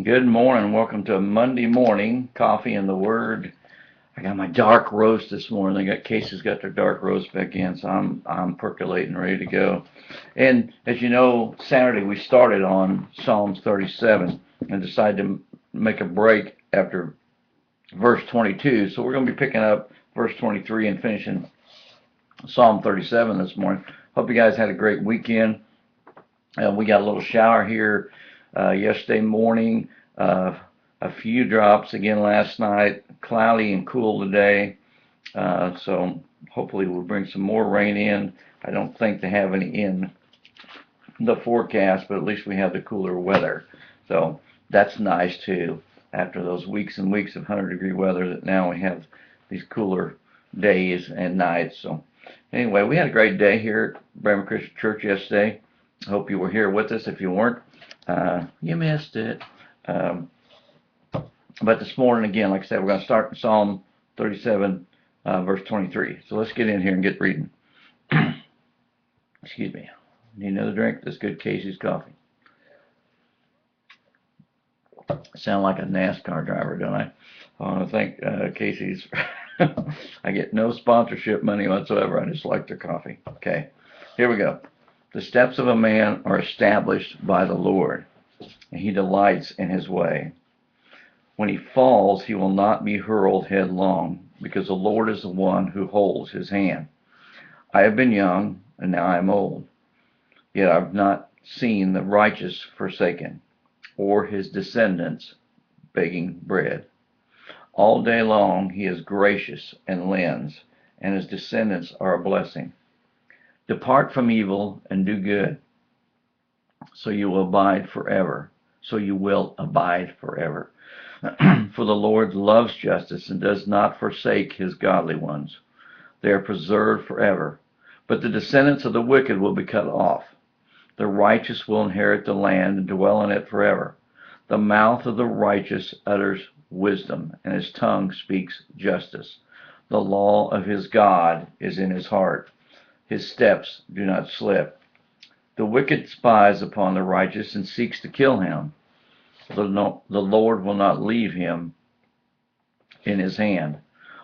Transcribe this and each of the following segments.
Good morning. Welcome to a Monday morning coffee and the Word. I got my dark roast this morning. Casey's got their dark roast back in, so I'm percolating, ready to go. And as you know, Saturday we started on Psalms 37 and decided to make a break after verse 22. So we're going to be picking up verse 23 and finishing Psalm 37 this morning. Hope you guys had a great weekend. We got a little shower here yesterday morning. Uh, a few drops again last night. Cloudy and cool today. So hopefully we'll bring some more rain in. I don't think they have any in the forecast, but at least we have the cooler weather. So that's nice too. After those weeks and weeks of 100-degree weather, that now we have these cooler days and nights. So anyway, we had a great day here at Bremer Christian Church yesterday. I hope you were here with us. If you weren't, you missed it. Um, but this morning, again, like I said, we're going to start in Psalm 37, verse 23. So let's get in here and get reading. Excuse me. Need another drink? That's good Casey's coffee. Sound like a NASCAR driver, don't I? I want to thank Casey's. I get no sponsorship money whatsoever. I just like their coffee. Okay, here we go. The steps of a man are established by the Lord, and he delights in his way. When he falls, he will not be hurled headlong, because the Lord is the one who holds his hand. I have been young, and now I am old, yet I have not seen the righteous forsaken, or his descendants begging bread. All day long he is gracious and lends, and his descendants are a blessing. Depart from evil and do good, so you will abide forever. So you will abide forever. For the Lord loves justice and does not forsake his godly ones. They are preserved forever. But the descendants of the wicked will be cut off. The righteous will inherit the land and dwell in it forever. The mouth of the righteous utters wisdom, and his tongue speaks justice. The law of his God is in his heart. His steps do not slip. The wicked spies upon the righteous and seeks to kill him. The Lord will not leave him in his hand,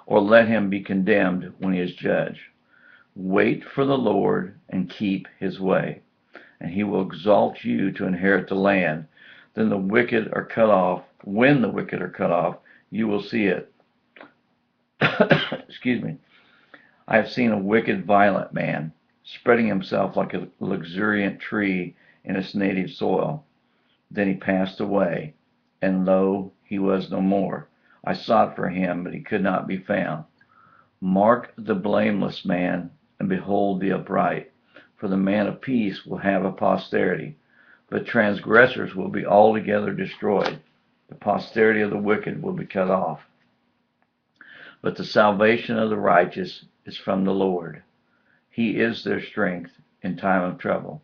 or let him be condemned when he is judged. Wait for the Lord and keep his way, and he will exalt you to inherit the land. Then the wicked are cut off. When the wicked are cut off, you will see it. Excuse me. I have seen a wicked, violent man spreading himself like a luxuriant tree in its native soil. Then he passed away, and lo, he was no more. I sought for him, but he could not be found. Mark the blameless man, and behold the upright. For the man of peace will have a posterity, but transgressors will be altogether destroyed. The posterity of the wicked will be cut off. But the salvation of the righteous is from the Lord. He is their strength in time of trouble.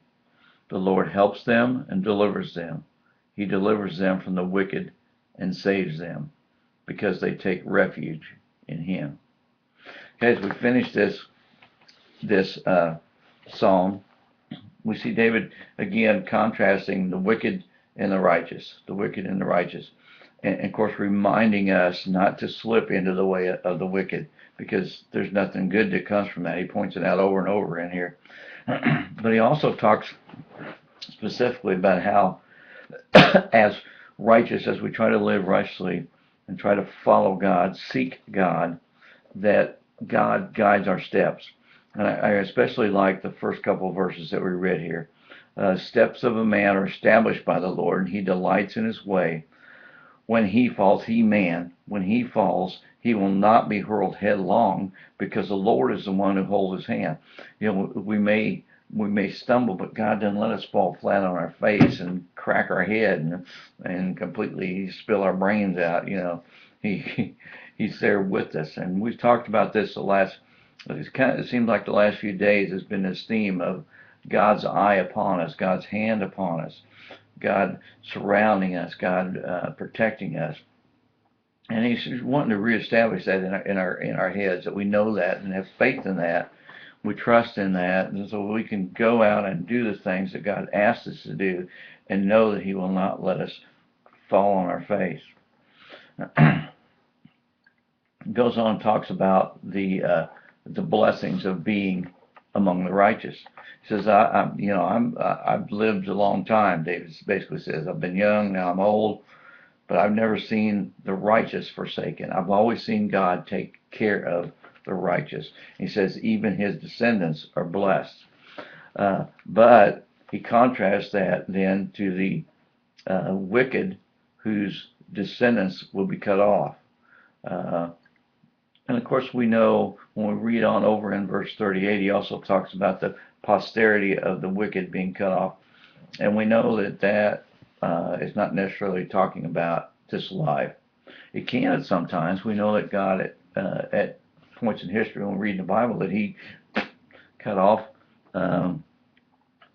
The Lord helps them and delivers them. He delivers them from the wicked and saves them, because they take refuge in him. Okay, as we finish this psalm, we see David again contrasting the wicked and the righteous, and of course reminding us not to slip into the way of the wicked, because there's nothing good that comes from that. He points it out over and over in here. But he also talks specifically about how, as righteous, as we try to live righteously and try to follow God, seek God, that God guides our steps. And I especially like the first couple of verses that we read here. Steps of a man are established by the Lord, and he delights in his way. When he falls, he will not be hurled headlong, because the Lord is the one who holds his hand. You know, we may stumble, but God doesn't let us fall flat on our face and crack our head and completely spill our brains out. You know, he's there with us, and we've talked about this it seems like the last few days has been this theme of God's eye upon us, God's hand upon us, God surrounding us, God protecting us. And he's wanting to reestablish that in our heads, that we know that and have faith in that. We trust in that, and so we can go out and do the things that God asks us to do, and know that He will not let us fall on our face. Goes on and talks about the blessings of being among the righteous. He says, I've lived a long time. David basically says, I've been young, now I'm old, but I've never seen the righteous forsaken. I've always seen God take care of the righteous. He says even his descendants are blessed. But he contrasts that then to the wicked whose descendants will be cut off. And of course, we know when we read on over in verse 38, he also talks about the posterity of the wicked being cut off. And we know that is not necessarily talking about this life. It can sometimes. We know that God at points in history, when we read the Bible, that he cut off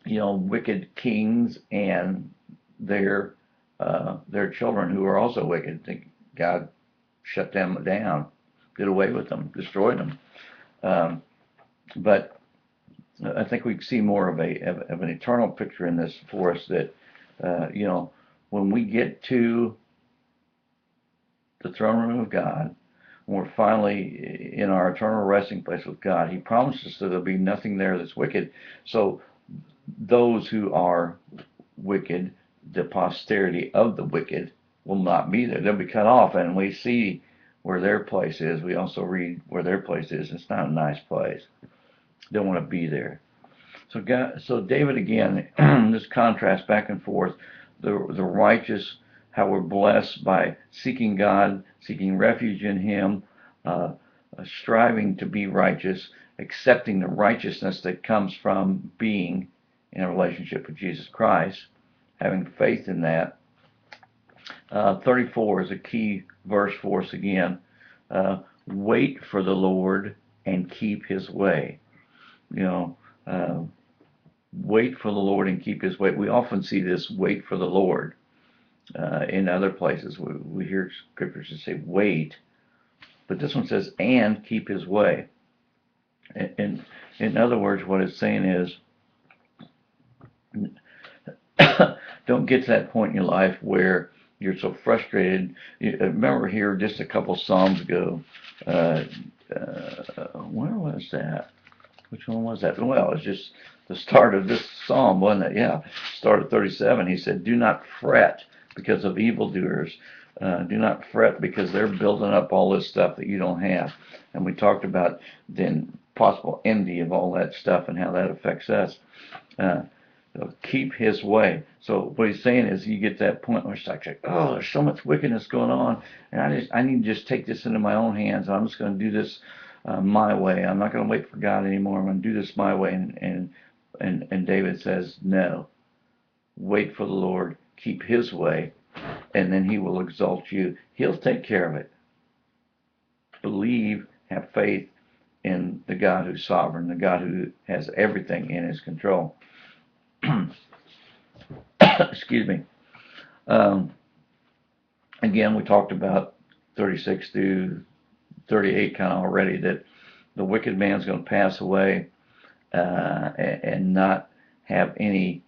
wicked kings and their children who were also wicked. God shut them down, did away with them, destroyed them. But I think we see more of an eternal picture in this for us, that when we get to the throne room of God, when we're finally in our eternal resting place with God, he promises that there'll be nothing there that's wicked. So those who are wicked, the posterity of the wicked, will not be there. They'll be cut off, and we see where their place is. We also read where their place is. It's not a nice place. Don't want to be there. So David again, this contrast back and forth, the righteous, how we're blessed by seeking God, seeking refuge in him, striving to be righteous, accepting the righteousness that comes from being in a relationship with Jesus Christ, having faith in that. 34 is a key verse for us again. Wait for the Lord and keep his way. Wait for the Lord and keep his way. We often see this wait for the Lord in other places. We hear scriptures that say wait, but this one says and keep his way. And in other words, what it's saying is, don't get to that point in your life where you're so frustrated. Remember here just a couple Psalms ago, where was that? Which one was that? Well, it's just the start of this psalm, wasn't it? Yeah, start of 37. He said, do not fret because of evildoers. Do not fret because they're building up all this stuff that you don't have. And we talked about then possible envy of all that stuff and how that affects us. Keep his way. So what he's saying is, you get to that point where it's like, oh, there's so much wickedness going on, and I need to just take this into my own hands. I'm just going to do this my way. I'm not going to wait for God anymore. I'm going to do this my way. And David says, no, wait for the Lord, keep his way, and then he will exalt you. He'll take care of it. Believe, have faith in the God who's sovereign, the God who has everything in his control. Excuse me. Again, we talked about 36 through 38 kind of already, that the wicked man's going to pass away and not have any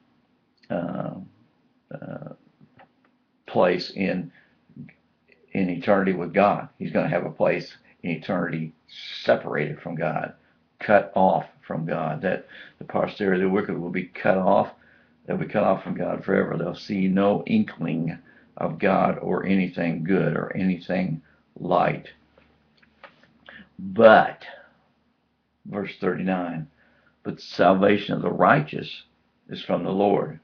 place in eternity with God. He's going to have a place in eternity separated from God, cut off from God. That the posterity of the wicked will be cut off. They'll be cut off from God forever. They'll see no inkling of God or anything good or anything light. But, verse 39, but the salvation of the righteous is from the Lord.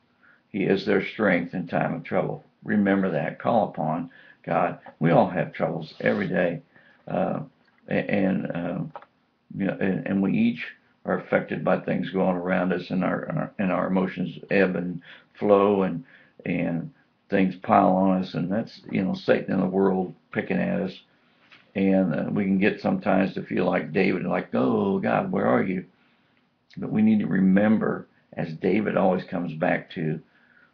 He is their strength in time of trouble. Remember that. Call upon God. We all have troubles every day. And we each are affected by things going around us, and our emotions ebb and flow, and things pile on us, and that's Satan in the world picking at us, and we can get sometimes to feel like David, like, oh God, where are you? But we need to remember, as David always comes back to,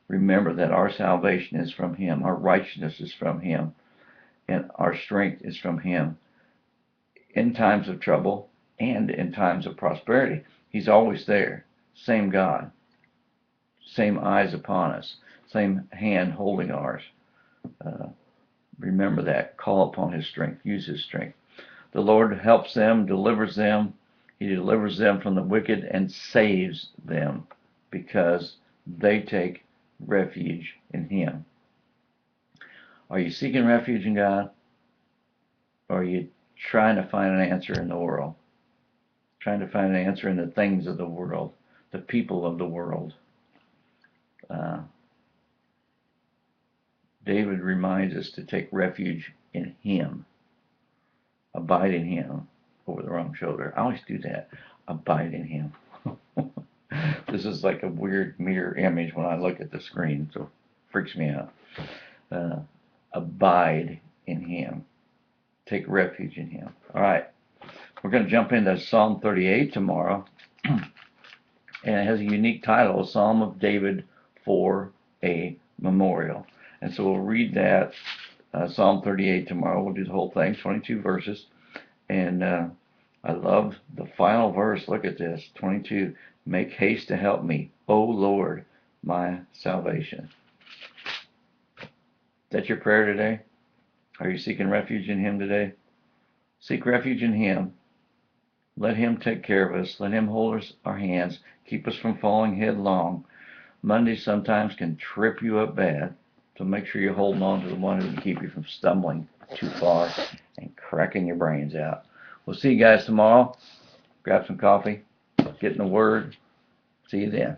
remember that our salvation is from him, our righteousness is from him, and our strength is from him. In times of trouble and in times of prosperity, he's always there. Same God, same eyes upon us, same hand holding ours. Remember that. Call upon His strength. Use His strength. The Lord helps them, delivers them. He delivers them from the wicked and saves them because they take refuge in Him. Are you seeking refuge in God? Or are you trying to find an answer in the world? Trying to find an answer in the things of the world, the people of the world? David reminds us to take refuge in Him. Abide in Him over the wrong shoulder. I always do that. Abide in Him. This is like a weird mirror image when I look at the screen, so it freaks me out. Abide in Him. Take refuge in Him. All right. We're going to jump into Psalm 38 tomorrow. And it has a unique title, Psalm of David for a Memorial. And so we'll read that, Psalm 38 tomorrow. We'll do the whole thing, 22 verses. And I love the final verse. Look at this, 22. Make haste to help me, O Lord, my salvation. Is that your prayer today? Are you seeking refuge in Him today? Seek refuge in Him. Let Him take care of us. Let Him hold our hands. Keep us from falling headlong. Monday sometimes can trip you up bad. So make sure you're holding on to the one who can keep you from stumbling too far and cracking your brains out. We'll see you guys tomorrow. Grab some coffee. Get in the Word. See you then.